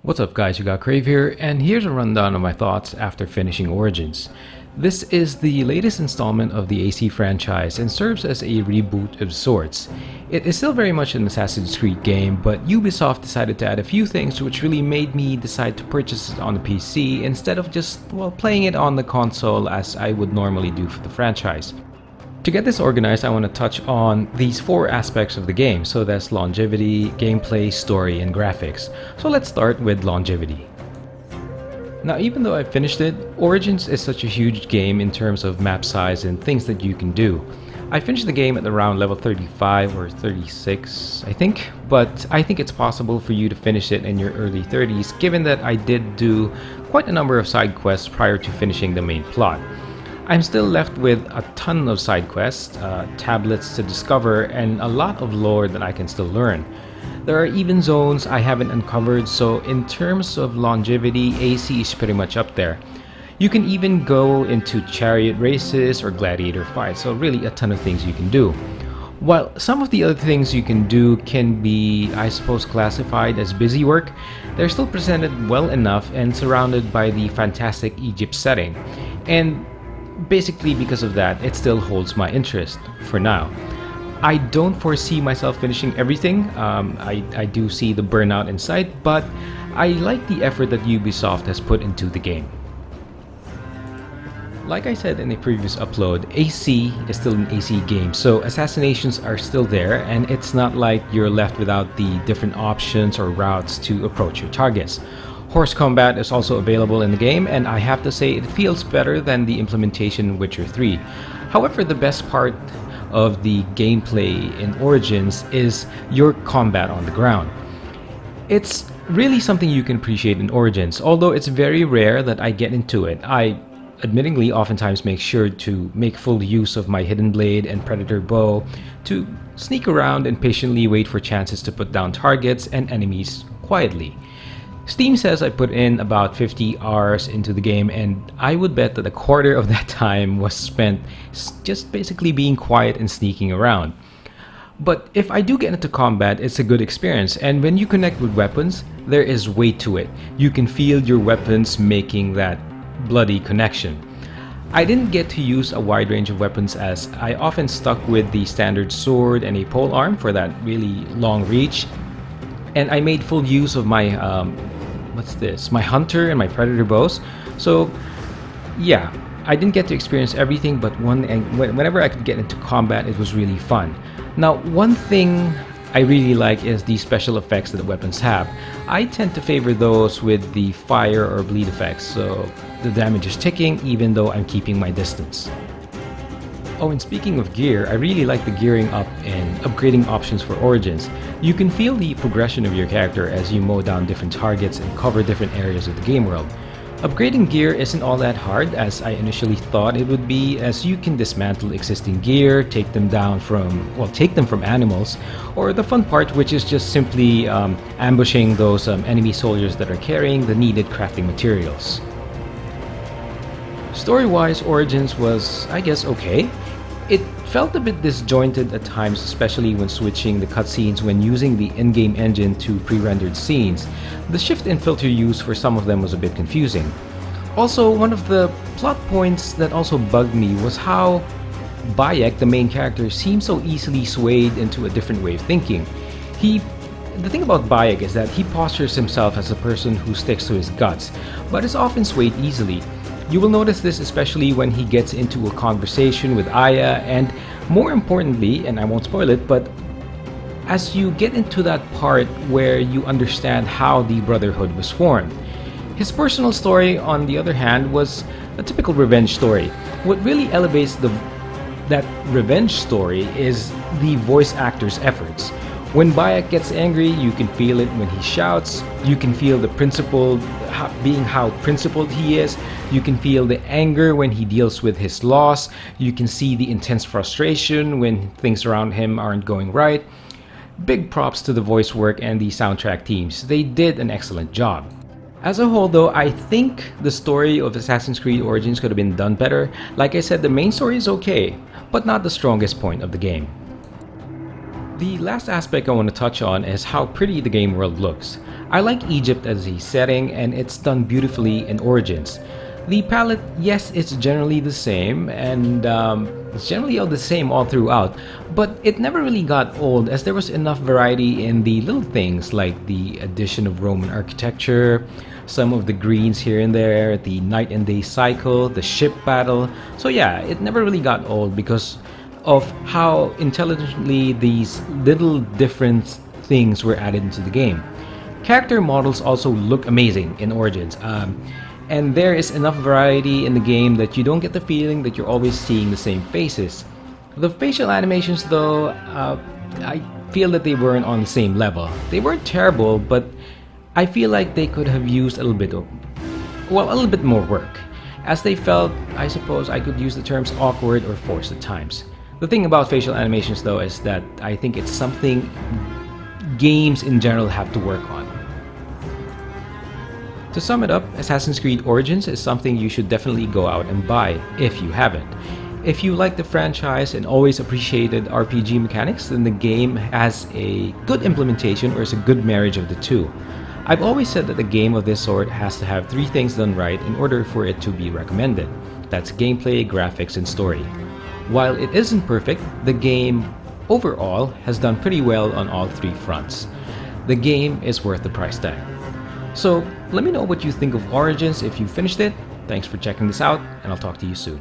What's up guys, you got Crave here, and here's a rundown of my thoughts after finishing Origins. This is the latest installment of the AC franchise and serves as a reboot of sorts. It is still very much an Assassin's Creed game, but Ubisoft decided to add a few things which really made me decide to purchase it on the PC instead of just, playing it on the console as I would normally do for the franchise. To get this organized, I want to touch on these four aspects of the game. So that's longevity, gameplay, story, and graphics. So let's start with longevity. Now, even though I finished it, Origins is such a huge game in terms of map size and things that you can do. I finished the game at around level 35 or 36, I think, but I think it's possible for you to finish it in your early 30s, given that I did do quite a number of side quests prior to finishing the main plot. I'm still left with a ton of side quests, tablets to discover, and a lot of lore that I can still learn. There are even zones I haven't uncovered, so in terms of longevity, AC is pretty much up there. You can even go into chariot races or gladiator fights, so really a ton of things you can do. While some of the other things you can do can be, I suppose, classified as busy work, they're still presented well enough and surrounded by the fantastic Egypt setting. And basically because of that, it still holds my interest for now. I don't foresee myself finishing everything. I do see the burnout in sight, but I like the effort that Ubisoft has put into the game. Like I said in a previous upload, AC is still an AC game, so assassinations are still there, and it's not like you're left without the different options or routes to approach your targets. Horse combat is also available in the game, and I have to say it feels better than the implementation in Witcher 3. However, the best part of the gameplay in Origins is your combat on the ground. It's really something you can appreciate in Origins, although it's very rare that I get into it. I admittingly oftentimes make sure to make full use of my hidden blade and predator bow to sneak around and patiently wait for chances to put down targets and enemies quietly. Steam says I put in about 50 hours into the game, and I would bet that a quarter of that time was spent just basically being quiet and sneaking around. But if I do get into combat, it's a good experience, and when you connect with weapons, there is weight to it. You can feel your weapons making that bloody connection. I didn't get to use a wide range of weapons as I often stuck with the standard sword and a polearm for that really long reach, and I made full use of my my hunter and my predator bows. So yeah, I didn't get to experience everything, but whenever I could get into combat, it was really fun. Now, one thing I really like is the special effects that the weapons have. I tend to favor those with the fire or bleed effects, so the damage is ticking even though I'm keeping my distance. Oh, and speaking of gear, I really like the gearing up and upgrading options for Origins. You can feel the progression of your character as you mow down different targets and cover different areas of the game world. Upgrading gear isn't all that hard as I initially thought it would be, as you can dismantle existing gear, take them from animals, or the fun part, which is just simply ambushing those enemy soldiers that are carrying the needed crafting materials. Story-wise, Origins was, I guess, okay. It felt a bit disjointed at times, especially when switching the cutscenes when using the in-game engine to pre-rendered scenes. The shift in filter use for some of them was a bit confusing. Also, one of the plot points that also bugged me was how Bayek, the main character, seems so easily swayed into a different way of thinking. The thing about Bayek is that he postures himself as a person who sticks to his guts, but is often swayed easily. You will notice this especially when he gets into a conversation with Aya, and more importantly, and I won't spoil it, but as you get into that part where you understand how the Brotherhood was formed. His personal story, on the other hand, was a typical revenge story. What really elevates that revenge story is the voice actor's efforts. When Bayek gets angry, you can feel it when he shouts. You can feel the how principled he is. You can feel the anger when he deals with his loss. You can see the intense frustration when things around him aren't going right. Big props to the voice work and the soundtrack teams. They did an excellent job. As a whole though, I think the story of Assassin's Creed Origins could have been done better. Like I said, the main story is okay, but not the strongest point of the game. The last aspect I want to touch on is how pretty the game world looks. I like Egypt as a setting, and it's done beautifully in Origins. The palette, yes, it's generally the same, and it's generally all the same all throughout, but it never really got old as there was enough variety in the little things like the addition of Roman architecture, some of the greens here and there, the night and day cycle, the ship battle. So yeah, it never really got old because of how intelligently these little different things were added into the game. Character models also look amazing in Origins, and there is enough variety in the game that you don't get the feeling that you're always seeing the same faces. The facial animations, though, I feel that they weren't on the same level. They weren't terrible, but I feel like they could have used a little bit, a little bit more work, as they felt, I suppose I could use the terms awkward or forced at times. The thing about facial animations, though, is that I think it's something games in general have to work on. To sum it up, Assassin's Creed Origins is something you should definitely go out and buy if you haven't. If you like the franchise and always appreciated RPG mechanics, then the game has a good implementation or is a good marriage of the two. I've always said that a game of this sort has to have three things done right in order for it to be recommended. That's gameplay, graphics, and story. While it isn't perfect, the game overall has done pretty well on all three fronts. The game is worth the price tag. So let me know what you think of Origins if you finished it. Thanks for checking this out, and I'll talk to you soon.